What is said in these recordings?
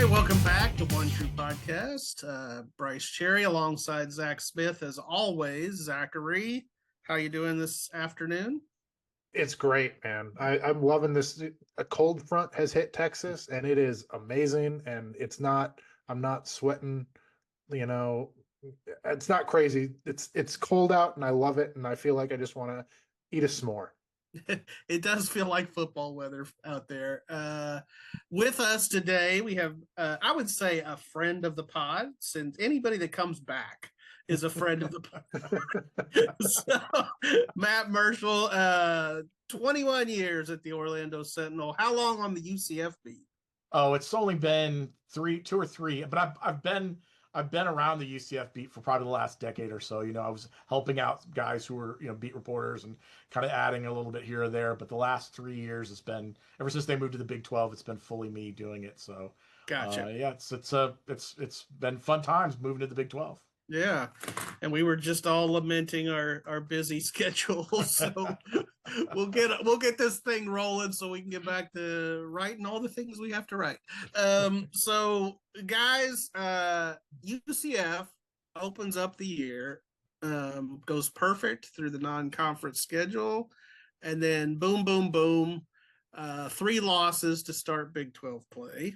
welcome back to One True Podcast. Brice Cherry alongside Zach Smith, as always. Zachary, how you doing this afternoon? It's great, man. I'm loving this. A cold front has hit Texas, and it is amazing. And I'm not sweating. You know, it's not crazy. It's cold out, and I love it. And I feel like I just want to eat a s'more. It does feel like football weather out there. With us today, we have, I would say, a friend of the pod, since anybody that comes back is a friend of the pod. So, Matt Murschel, 21 years at the Orlando Sentinel. How long on the UCF beat? Oh, it's only been two or three, but I've been around the UCF beat for probably the last decade or so. I was helping out guys who were, beat reporters and kind of adding a little bit here or there. But the last 3 years, it's been ever since they moved to the Big 12, it's been fully me doing it. So, Gotcha. yeah, it's been fun times moving to the Big 12. Yeah, and we were just all lamenting our busy schedule, so we'll get this thing rolling so we can get back to writing all the things we have to write. So guys, UCF opens up the year, goes perfect through the non-conference schedule, and then boom, boom, boom, 3 losses to start Big 12 play.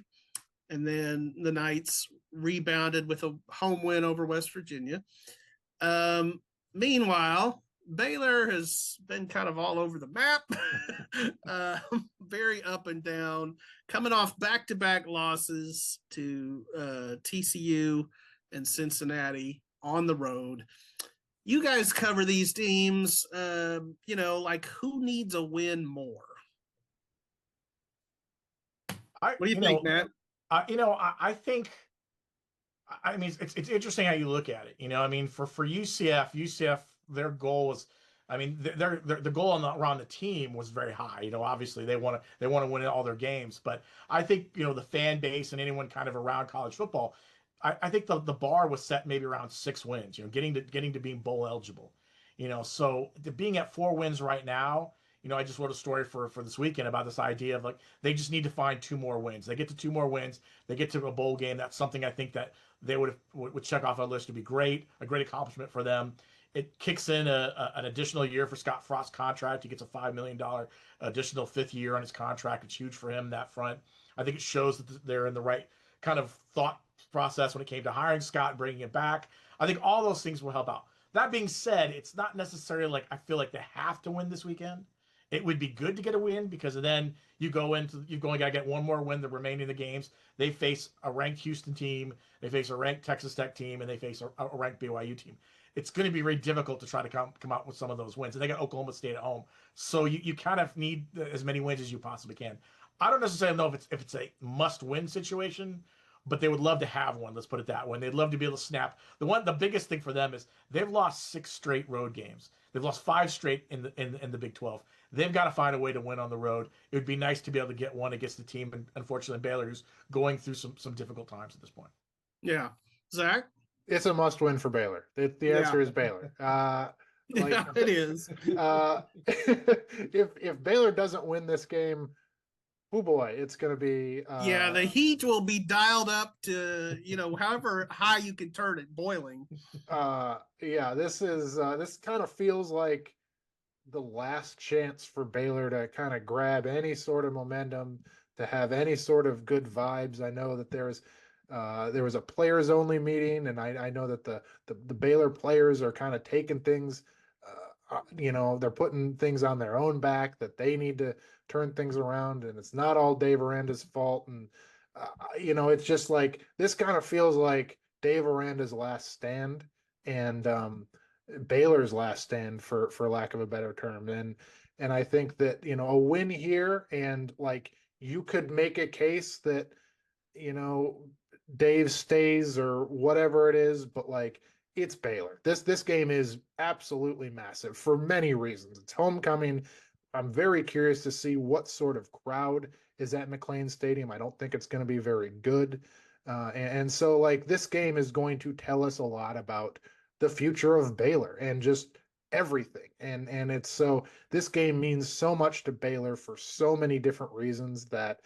And then the Knights rebounded with a home win over West Virginia. Meanwhile, Baylor has been kind of all over the map, very up and down, coming off back-to-back losses to TCU and Cincinnati on the road. You guys cover these teams, like who needs a win more? What do you think, Matt? I think, it's interesting how you look at it. For UCF, their goal was, the goal around the team was very high. Obviously they want to win all their games, but I think the fan base and anyone kind of around college football, I think the bar was set maybe around 6 wins. Getting to being bowl eligible. So being at 4 wins right now. I just wrote a story for this weekend about this idea of they just need to find 2 more wins. They get to 2 more wins. They get to a bowl game. That's something I think that they would check off our list. Would be great, a great accomplishment for them. It kicks in an additional year for Scott Frost's contract. He gets a $5 million additional 5th year on his contract. It's huge for him, that front. I think it shows that they're in the right kind of thought process when it came to hiring Scott and bringing him back. I think all those things will help out. That being said, it's not necessarily I feel like they have to win this weekend. It would be good to get a win because then you've only got to get 1 more win the remaining of the games. They face a ranked Houston team, they face a ranked Texas Tech team, and they face a ranked BYU team. It's going to be very difficult to try to come out with some of those wins. And they got Oklahoma State at home. So you kind of need as many wins as you possibly can. I don't necessarily know if it's a must-win situation, but they would love to have one. Let's put it that way. And they'd love to be able to snap. The biggest thing for them is they've lost 6 straight road games. They've lost 5 straight in the Big 12. They've got to find a way to win on the road. It would be nice to be able to get one against the team, and unfortunately Baylor, who's going through some difficult times at this point. Yeah, Zach, it's a must-win for Baylor. The answer is Baylor. Yeah, it is. If Baylor doesn't win this game, oh boy, it's going to be. The heat will be dialed up to however high you can turn it, boiling. This kind of feels like the last chance for Baylor to kind of grab any sort of momentum, to have any sort of good vibes. I know that there was a players only meeting, and I know that the Baylor players are kind of taking things. They're putting things on their own back that they need to turn things around, and it's not all Dave Aranda's fault. And it's just this kind of feels like Dave Aranda's last stand, and Baylor's last stand, for lack of a better term. And I think that a win here, and you could make a case that Dave stays or whatever it is, but it's Baylor. This game is absolutely massive for many reasons. It's homecoming. I'm very curious to see what sort of crowd is at McLean Stadium. I don't think it's going to be very good. And so this game is going to tell us a lot about the future of Baylor and just everything. And it's so this game means so much to Baylor for so many different reasons that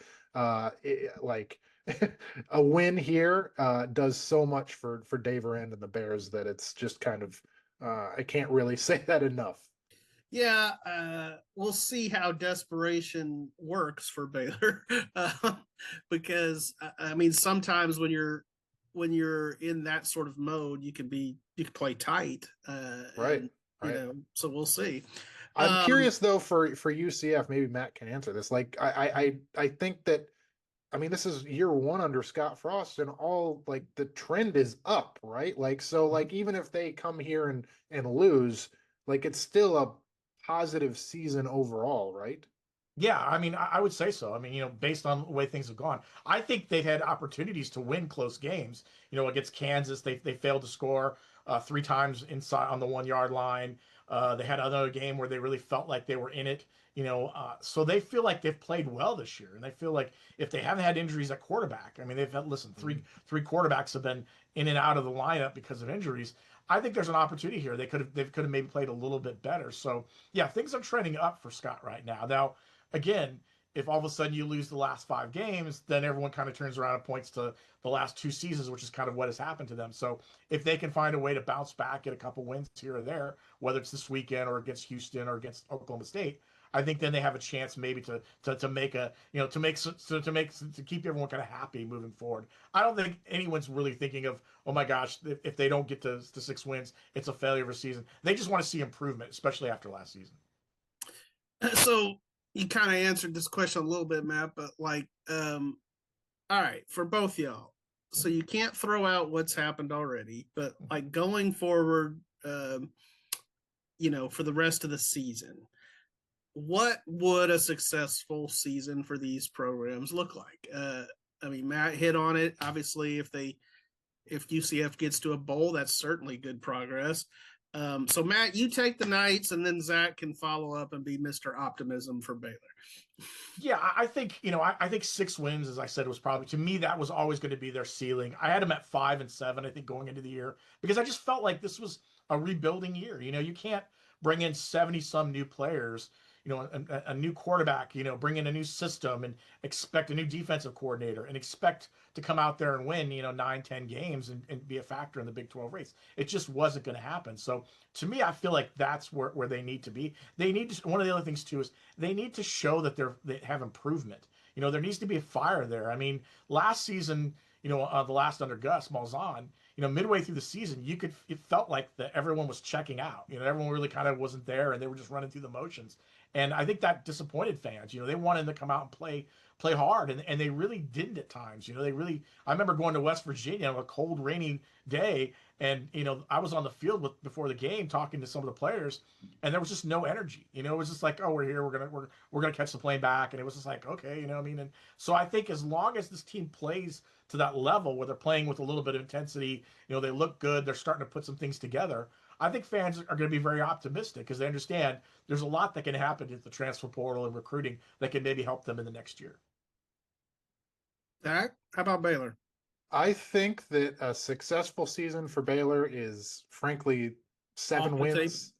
a win here does so much for Dave Aranda and the Bears that it's just kind of I can't really say that enough. Yeah, we'll see how desperation works for Baylor, because I mean sometimes when you're in that sort of mode, you can play tight, Right, and right. so we'll see. I'm curious though for UCF, maybe Matt can answer this. Like I think that I mean this is year one under Scott Frost and all like the trend is up, right? Like so like even if they come here and lose, like it's still a positive season overall, right? Yeah, I mean, I would say so. I mean, based on the way things have gone, I think they've had opportunities to win close games. Against Kansas, they failed to score 3 times inside on the 1 yard line. They had another game where they really felt like they were in it. So they feel like they've played well this year, and they feel like if they haven't had injuries at quarterback, I mean, they've had three quarterbacks have been in and out of the lineup because of injuries. I think there's an opportunity here. They could have maybe played a little bit better. So yeah, things are trending up for Scott right now. Now again, if all of a sudden you lose the last 5 games, then everyone kind of turns around and points to the last 2 seasons, which is kind of what has happened to them. So if they can find a way to bounce back, get a couple wins here or there, whether it's this weekend or against Houston or against Oklahoma State, I think then they have a chance maybe to make a to keep everyone kind of happy moving forward. I don't think anyone's really thinking of, oh my gosh, if they don't get to 6 wins, it's a failure of a season. They just want to see improvement, especially after last season. So you kind of answered this question a little bit, Matt, but like, all right, for both y'all. So you can't throw out what's happened already, but like going forward, for the rest of the season, what would a successful season for these programs look like? I mean, Matt hit on it. Obviously, if UCF gets to a bowl, that's certainly good progress. So Matt, you take the Knights, and then Zach can follow up and be Mr. Optimism for Baylor. Yeah, I think I think 6 wins, as I said, was probably, to me, that was always going to be their ceiling. I had them at 5 and 7, I think, going into the year, because I just felt like this was a rebuilding year. You can't bring in 70 some new players, a new quarterback, bring in a new system and expect a new defensive coordinator and expect to come out there and win, 9, 10 games and be a factor in the Big 12 race. It just wasn't going to happen. So to me, I feel like that's where they need to be. They need to, one of the other things too is they need to show that they have improvement. There needs to be a fire there. I mean, last season, the last under Gus Malzahn, midway through the season, it felt like that everyone was checking out. Everyone really kind of wasn't there, and they were just running through the motions. And I think that disappointed fans. They wanted to come out and play hard, and they really didn't at times. I remember going to West Virginia on a cold, rainy day, and I was on the field before the game talking to some of the players, and there was just no energy. It was just like, oh, we're here, we're gonna catch the plane back, and it was just like, okay, what I mean. And so I think as long as this team plays to that level where they're playing with a little bit of intensity, they look good, they're starting to put some things together. I think fans are going to be very optimistic because they understand there's a lot that can happen at the transfer portal and recruiting that can maybe help them in the next year. Zach, how about Baylor? I think that a successful season for Baylor is frankly 7 wins.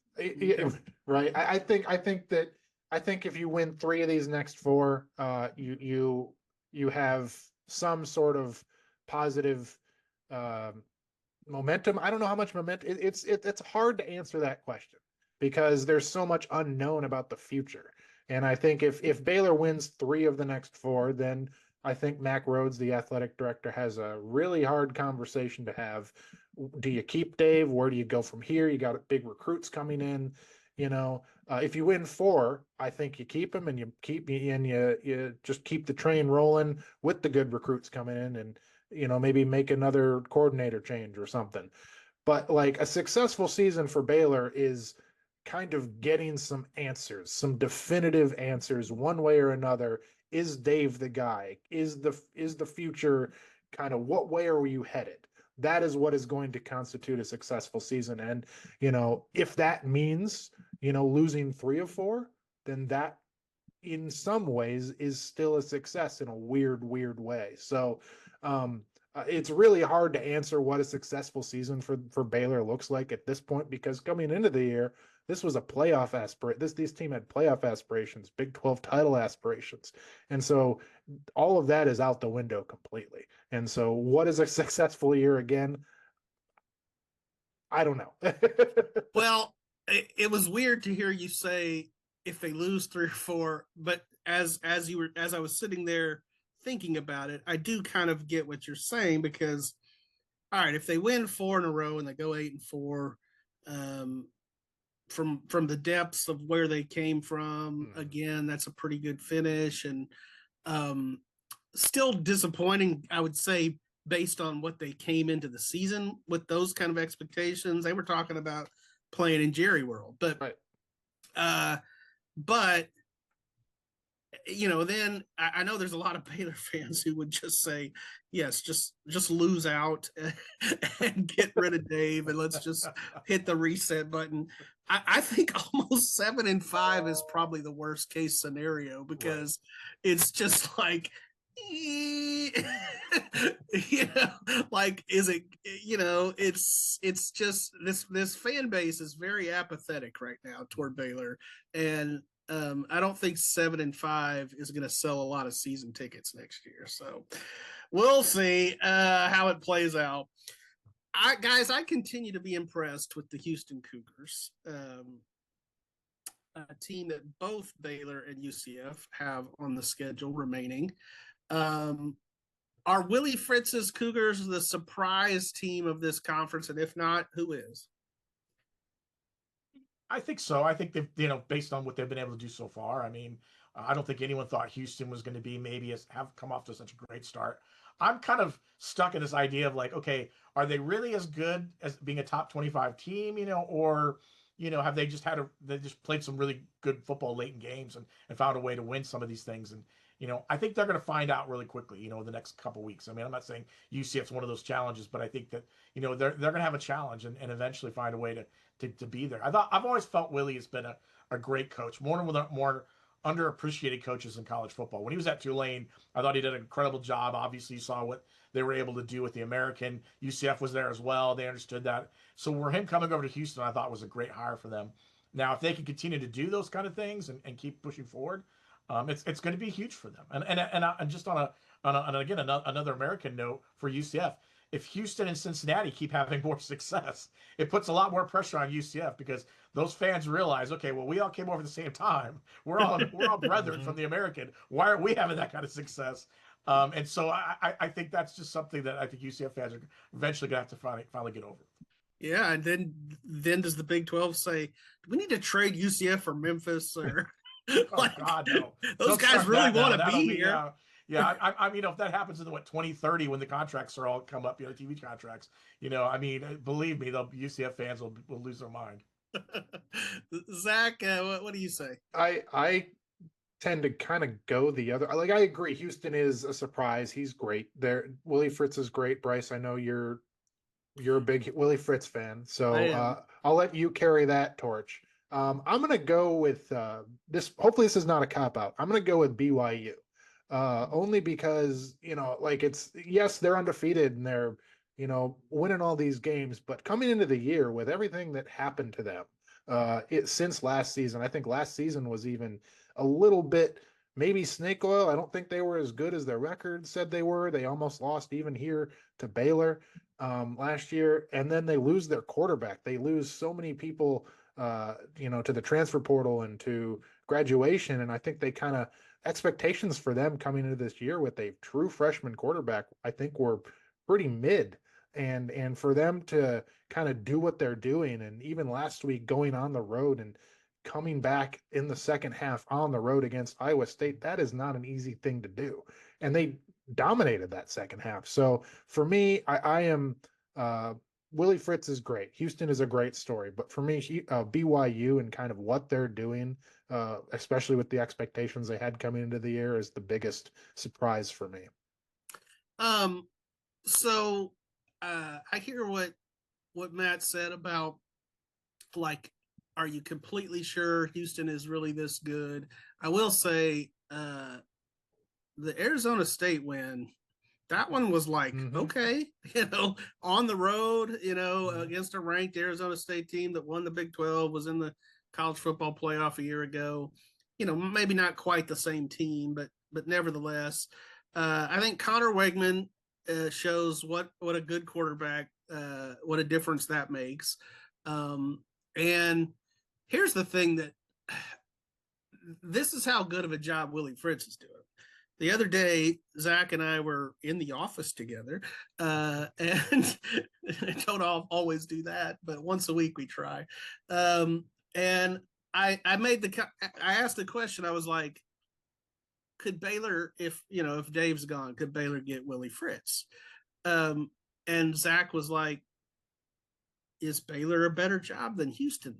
Right. I think if you win 3 of these next 4, you have some sort of positive momentum. I don't know how much momentum. It's hard to answer that question because there's so much unknown about the future. And I think if Baylor wins 3 of the next 4, then I think Mack Rhoades, the athletic director, has a really hard conversation to have. Do you keep Dave? Where do you go from here? You got big recruits coming in. If you win 4, I think you keep him and you just keep the train rolling with the good recruits coming in, and maybe make another coordinator change or something. But like a successful season for Baylor is kind of getting some answers, some definitive answers one way or another. Is Dave the guy? Is the future kind of, what way are you headed? That is what is going to constitute a successful season. And, if that means, losing 3 of 4, then that in some ways is still a success in a weird way. So it's really hard to answer what a successful season for Baylor looks like at this point, because coming into the year, this was a playoff this team had playoff aspirations, Big 12 title aspirations. And so all of that is out the window completely. And so what is a successful year again? I don't know. Well, it was weird to hear you say if they lose 3 or 4, but as I was sitting there thinking about it, I do kind of get what you're saying, because all right, if they win 4 in a row and they go 8-4, from the depths of where they came from, again, that's a pretty good finish, and still disappointing, I would say, based on what they came into the season with those kind of expectations. They were talking about playing in Jerry World, but right. But then I know there's a lot of Baylor fans who would just say, yes, just lose out and get rid of Dave, and let's just hit the reset button. I think almost 7-5 is probably the worst case scenario, because it's just like, like, is it, it's just this fan base is very apathetic right now toward Baylor, and I don't think 7-5 is going to sell a lot of season tickets next year. So we'll see how it plays out. I continue to be impressed with the Houston Cougars, a team that both Baylor and UCF have on the schedule remaining. Are Willie-Fritz's Cougars the surprise team of this conference? And if not, who is? I think so. I think they've, based on what they've been able to do so far. I mean, I don't think anyone thought Houston was going to be have come off to such a great start. I'm kind of stuck in this idea of like, okay, are they really as good as being a top 25 team, or, have they just they just played some really good football late in games and found a way to win some of these things. And, I think they're going to find out really quickly, the next couple of weeks. I mean, I'm not saying UCF's one of those challenges, but I think that, they're going to have a challenge and eventually find a way to be there. I've always felt Willie has been a great coach, more underappreciated coaches in college football. When he was at Tulane, I thought he did an incredible job. Obviously, you saw what they were able to do with the American. UCF was there as well. They understood that. So for him coming over to Houston, I thought was a great hire for them. Now, if they can continue to do those kind of things and keep pushing forward, it's going to be huge for them. And just on another American note for UCF, if Houston and Cincinnati keep having more success, it puts a lot more pressure on UCF, because those fans realize, okay, well, we all came over at the same time. We're all brethren from the American. Why aren't we having that kind of success? And so I think that's just something that I think UCF fans are eventually going to have to finally get over. Yeah, and then does the Big 12 say, do we need to trade UCF for Memphis? Or oh God, no! Those guys really want to be here. Yeah, I mean, if that happens in 2030 when the contracts are all come up, TV contracts, I mean, believe me, the UCF fans will lose their mind. Zach, what do you say? I tend to kind of go the other. Like, I agree, Houston is a surprise. He's great. Willie-Fritz is great. Brice, I know you're a big Willie-Fritz fan, so I'll let you carry that torch. I'm gonna go with this. Hopefully, this is not a cop out. I'm gonna go with BYU. Only because, yes, they're undefeated and they're, winning all these games, but coming into the year with everything that happened to them, since last season, I think last season was even a little bit, maybe snake oil. I don't think they were as good as their record said they were. They almost lost even here to Baylor last year. And then they lose their quarterback. They lose so many people, to the transfer portal and to graduation. And I think they kind of, expectations for them coming into this year with a true freshman quarterback, I think, were pretty mid. And for them to kind of do what they're doing, and even last week going on the road and coming back in the second half on the road against Iowa State, that is not an easy thing to do. And they dominated that second half. So for me, I am Willie-Fritz is great. Houston is a great story, but for me, BYU and kind of what they're doing, especially with the expectations they had coming into the year, is the biggest surprise for me. So I hear what Matt said about, like, are you completely sure Houston is really this good? I will say the Arizona State win that one was like, Mhm. okay, on the road, against a ranked Arizona State team that won the Big 12, was in the college football playoff a year ago. Maybe not quite the same team, but nevertheless, I think Connor Wegman shows what a good quarterback, what a difference that makes. And here's the thing that this is how good of a job willie-fritz is doing. The other day, Zach and I were in the office together, and I don't always do that, but once a week we try. And I asked the question. I was like, could Baylor, if Dave's gone, could Baylor get willie-fritz? And Zach was like, is Baylor a better job than Houston?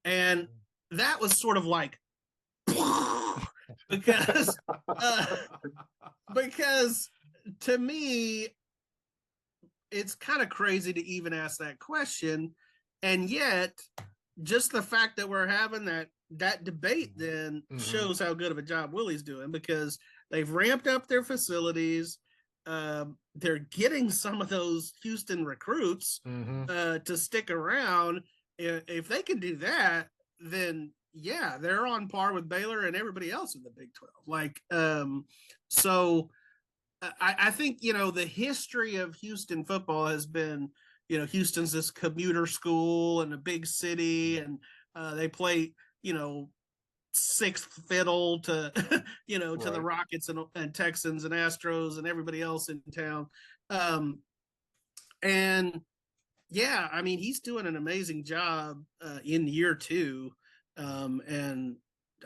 And that was sort of like, because to me, it's kind of crazy to even ask that question. And yet, just the fact that we're having that debate then shows how good of a job Willie's doing, because they've ramped up their facilities. They're getting some of those Houston recruits to stick around. If they can do that, then yeah, they're on par with Baylor and everybody else in the Big 12. So I think, the history of Houston football has been, Houston's this commuter school and a big city, and they play, sixth fiddle to, to the Rockets and Texans and Astros and everybody else in town. And yeah, I mean, he's doing an amazing job in year two. And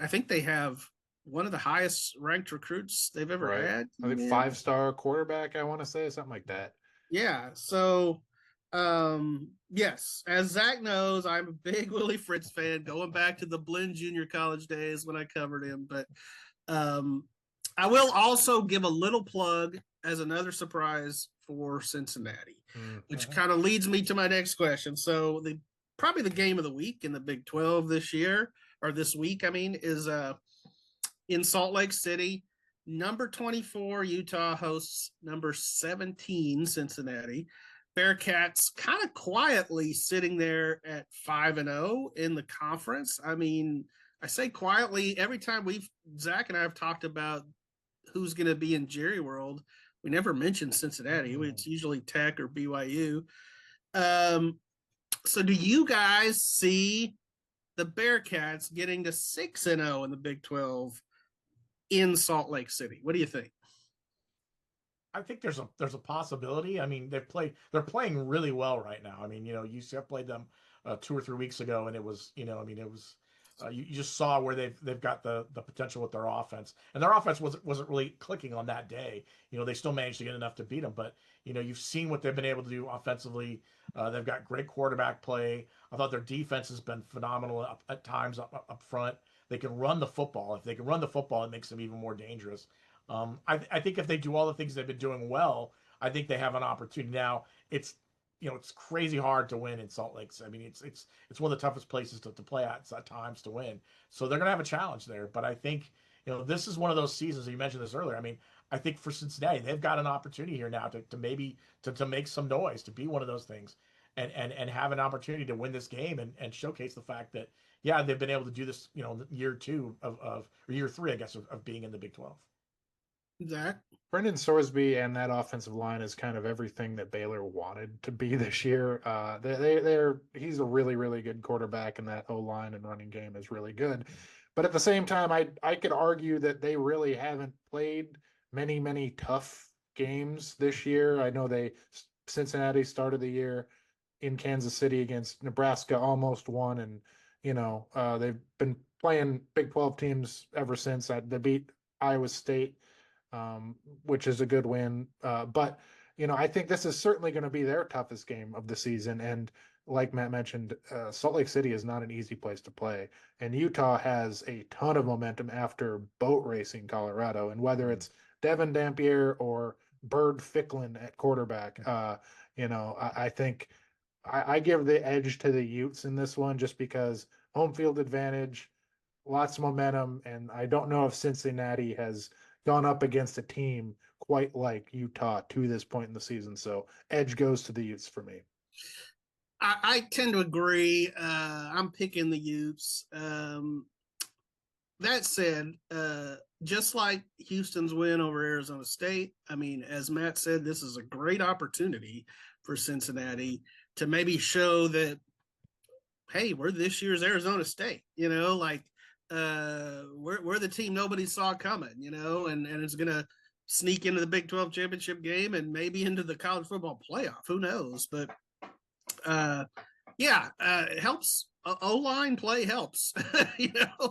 I think they have one of the highest ranked recruits they've ever had. I think 5-star quarterback, I want to say, something like that. Yeah. So, yes, as Zach knows, I'm a big willie-fritz fan, going back to the Blinn Junior College days when I covered him. But I will also give a little plug as another surprise for Cincinnati, which kind of leads me to my next question. So probably the game of the week in the Big 12 this week, is in Salt Lake City. Number 24, Utah hosts number 17, Cincinnati. Bearcats kind of quietly sitting there at 5-0 in the conference. I mean, I say quietly, every time Zach and I have talked about who's going to be in Jerry World, we never mention Cincinnati. It's usually Tech or BYU. So do you guys see the Bearcats getting to 6-0 in the Big 12 in Salt Lake City? What do you think? I think there's a possibility. I mean, they're playing really well right now. I mean, UCF played them 2 or 3 weeks ago, and it was, you just saw where they've got the potential with their offense, and their offense wasn't really clicking on that day. They still managed to get enough to beat them, but you've seen what they've been able to do offensively. They've got great quarterback play. I thought their defense has been phenomenal at times up front. They can run the football. If they can run the football, it makes them even more dangerous. I think if they do all the things they've been doing well, I think they have an opportunity. Now, it's crazy hard to win in Salt Lake. I mean, it's one of the toughest places to play at times to win. So they're gonna have a challenge there. But I think this is one of those seasons. You mentioned this earlier. I mean, I think for Cincinnati, they've got an opportunity here now to maybe to make some noise, to be one of those things, and have an opportunity to win this game and showcase the fact that yeah, they've been able to do this. Year 2 or year 3, I guess, of being in the Big 12. Zach? Brendan Sorsby and that offensive line is kind of everything that Baylor wanted to be this year. He's a really, really good quarterback, and that O-line and running game is really good. But at the same time, I could argue that they really haven't played many, many tough games this year. I know Cincinnati started the year in Kansas City against Nebraska, almost won, and they've been playing Big 12 teams ever since. They beat Iowa State, which is a good win. But I think this is certainly going to be their toughest game of the season. And like Matt mentioned, Salt Lake City is not an easy place to play. And Utah has a ton of momentum after boat racing Colorado. And whether it's Devin Dampier or Bird Ficklin at quarterback, I think I give the edge to the Utes in this one, just because home field advantage, lots of momentum. And I don't know if Cincinnati has gone up against a team quite like Utah to this point in the season. So edge goes to the Utes for me. I tend to agree. I'm picking the Utes. That said, just like Houston's win over Arizona State, I mean, as Matt said, this is a great opportunity for Cincinnati to maybe show that, hey, we're this year's Arizona State, like we're the team nobody saw coming, and it's going to sneak into the Big 12 championship game and maybe into the college football playoff. Who knows? But it helps. O-line play helps.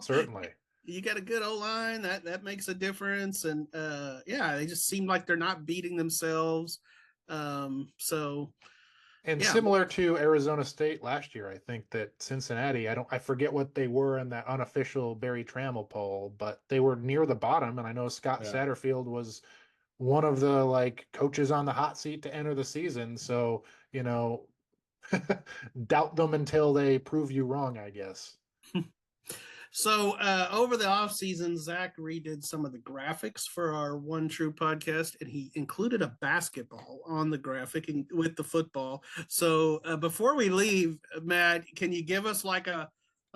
Certainly. You got a good O-line that makes a difference, and they just seem like they're not beating themselves. Similar to Arizona State last year, I think that Cincinnati, I forget what they were in that unofficial Barry Trammell poll, but they were near the bottom, and I know Scott Satterfield was one of the coaches on the hot seat to enter the season. So, doubt them until they prove you wrong, I guess. So over the offseason, Zach redid some of the graphics for our One True podcast, and he included a basketball on the graphic with the football. So before we leave, Matt, can you give us a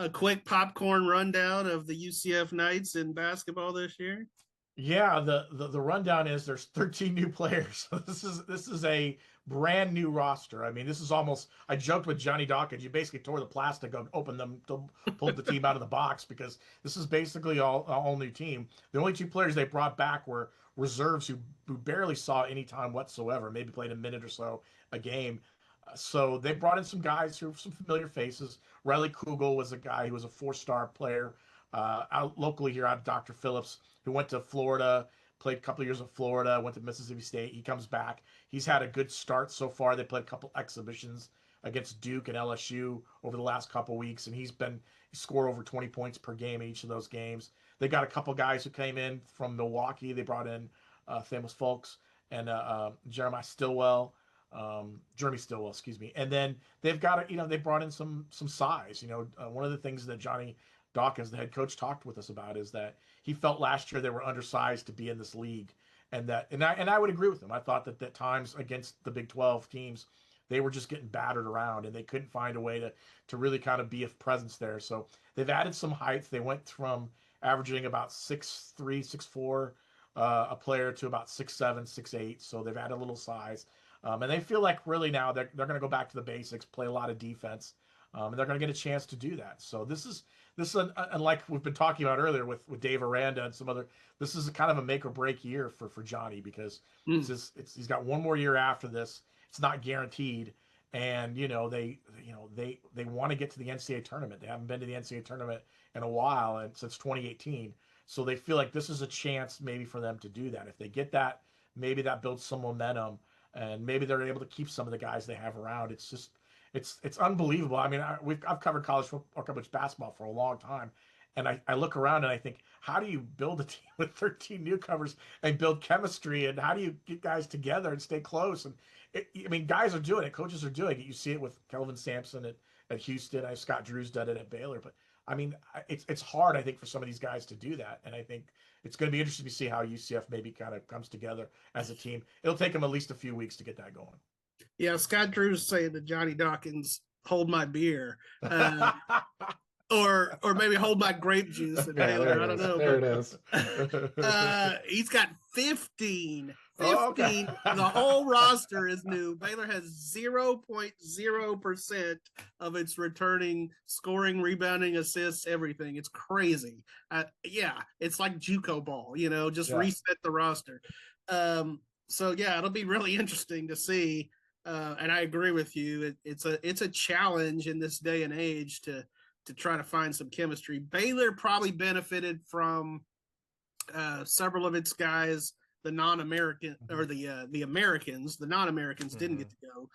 quick popcorn rundown of the UCF Knights in basketball this year? Yeah, the rundown is there's 13 new players. This is a brand new roster. I mean, this is almost, I joked with Johnny Dawkins, you basically tore the plastic, opened them, pulled the team out of the box, because this is basically all new team. The only two players they brought back were reserves who barely saw any time whatsoever, maybe played a minute or so a game. So they brought in some guys who are some familiar faces. Riley Kugel was a guy who was a 4-star player out locally here out of Dr. Phillips, who went to Florida, played a couple of years in Florida, went to Mississippi State. He comes back. He's had a good start so far. They played a couple exhibitions against Duke and LSU over the last couple of weeks, and he scored over 20 points per game in each of those games. They got a couple guys who came in from Milwaukee. They brought in Thamus Folks and Jeremy Stillwell, excuse me. And then they've got they brought in some size. One of the things that Johnny Dawkins, the head coach, talked with us about is that he felt last year they were undersized to be in this league, and I would agree with him. I thought that at times against the Big 12 teams, they were just getting battered around, and they couldn't find a way to really kind of be a presence there. So they've added some height. They went from averaging about 6'3", 6'4", a player to about 6'7", 6'8". So they've added a little size, and they feel like really now they're going to go back to the basics, play a lot of defense, and they're going to get a chance to do that. So this is like we've been talking about earlier with Dave Aranda and some other. This is kind of a make or break year for Johnny, because he's got one more year after this. It's not guaranteed, and they want to get to the NCAA tournament. They haven't been to the NCAA tournament in a while, and since 2018. So they feel like this is a chance maybe for them to do that. If they get that, maybe that builds some momentum, and maybe they're able to keep some of the guys they have around. It's just. It's unbelievable. I mean, I've covered college football or college basketball for a long time, and I look around and I think, how do you build a team with 13 newcomers and build chemistry, and how do you get guys together and stay close? And guys are doing it, coaches are doing it. You see it with Kelvin Sampson at Houston. Scott Drew's done it at Baylor, but I mean, it's hard, I think, for some of these guys to do that, and I think it's going to be interesting to see how UCF maybe kind of comes together as a team. It'll take them at least a few weeks to get that going. Yeah, Scott Drew's saying to Johnny Dawkins, "Hold my beer," or maybe hold my grape juice. At Baylor. I don't know. There it is. He's got 15. Oh, okay. The whole roster is new. Baylor has 0.0% of its returning scoring, rebounding, assists, everything. It's crazy. It's like JUCO ball. Reset the roster. So it'll be really interesting to see. And I agree with you. It's a challenge in this day and age to try to find some chemistry. Baylor probably benefited from several of its guys, the non-American or the Americans. The non-Americans didn't get to go.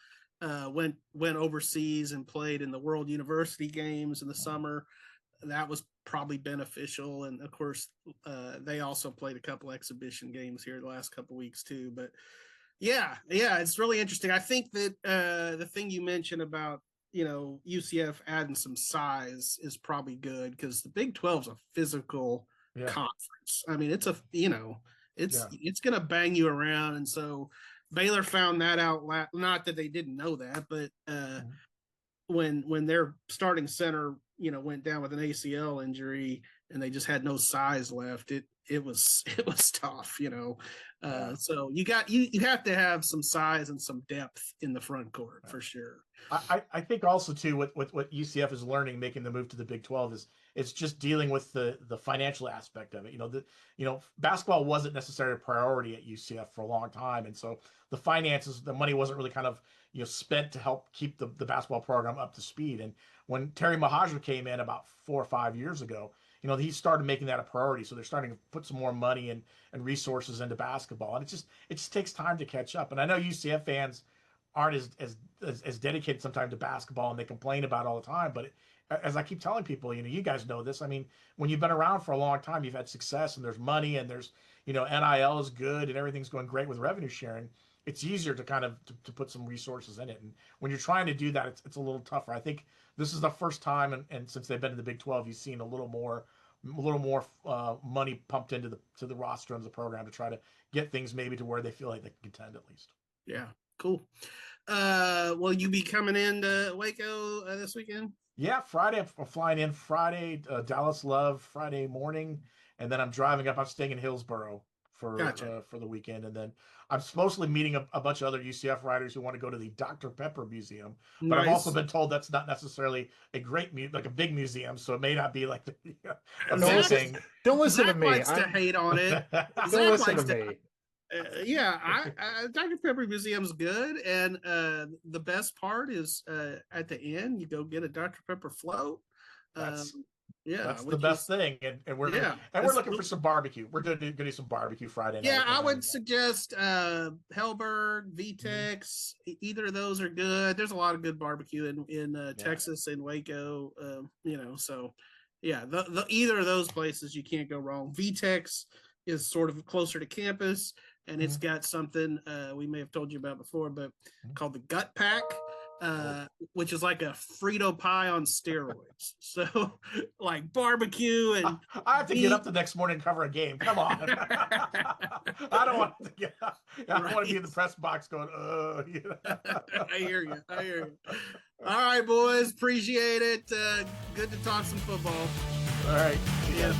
Went overseas and played in the World University Games in the summer. That was probably beneficial, and of course, they also played a couple exhibition games here the last couple weeks too. But yeah, it's really interesting. I think that the thing you mentioned about UCF adding some size is probably good, because the Big 12 is a physical conference. I mean, it's it's going to bang you around. And so Baylor found that out. Not that they didn't know that, but when their starting center, went down with an ACL injury and they just had no size left, it was tough, so you have to have some size and some depth in the front court for sure. I think also too what UCF is learning making the move to the Big 12 is it's just dealing with the financial aspect of it. Basketball wasn't necessarily a priority at UCF for a long time, and so the finances, the money wasn't really kind of spent to help keep the basketball program up to speed. And when Terry Mahajer came in about 4 or 5 years ago, he started making that a priority. So they're starting to put some more money and resources into basketball, and it just takes time to catch up. And I know UCF fans aren't as dedicated sometimes to basketball, and they complain about it all the time. But as I keep telling people, you guys know this. I mean, when you've been around for a long time, you've had success, and there's money, and there's NIL is good, and everything's going great with revenue sharing. It's easier to kind of to put some resources in it. And when you're trying to do that, it's a little tougher. I think this is the first time, and since they've been in the Big 12, you've seen a little more money pumped into the roster of the program to try to get things maybe to where they feel like they can contend at least. Yeah, cool. Will you be coming into Waco this weekend? Yeah, Friday. I'm flying in Friday, Dallas Love Friday morning, and then I'm driving up. I'm staying in Hillsboro for the weekend, and then I'm supposedly meeting a bunch of other UCF writers who want to go to the Dr. Pepper Museum. But Nice. I've also been told that's not necessarily a great like a big museum, so it may not be like a big thing. Don't listen Zach to me. likes to hate on it. Don't Zach listen likes to me. Dr. Pepper Museum's good, and the best part is at the end you go get a Dr. Pepper float. That's the best thing, and we're looking for some barbecue. We're gonna do some barbecue Friday night. Yeah, I would suggest Hellberg, VTEX. Either of those are good. There's a lot of good barbecue in Texas and Waco. So yeah, the either of those places you can't go wrong. VTEX is sort of closer to campus, and it's got something we may have told you about before, but called the Gut Pack. Which is like a Frito pie on steroids. So like barbecue and I have to get up the next morning and cover a game. Come on. I don't want to get up. I don't want to be in the press box going, I hear you. All right, boys. Appreciate it. Good to talk some football. All right. Yeah.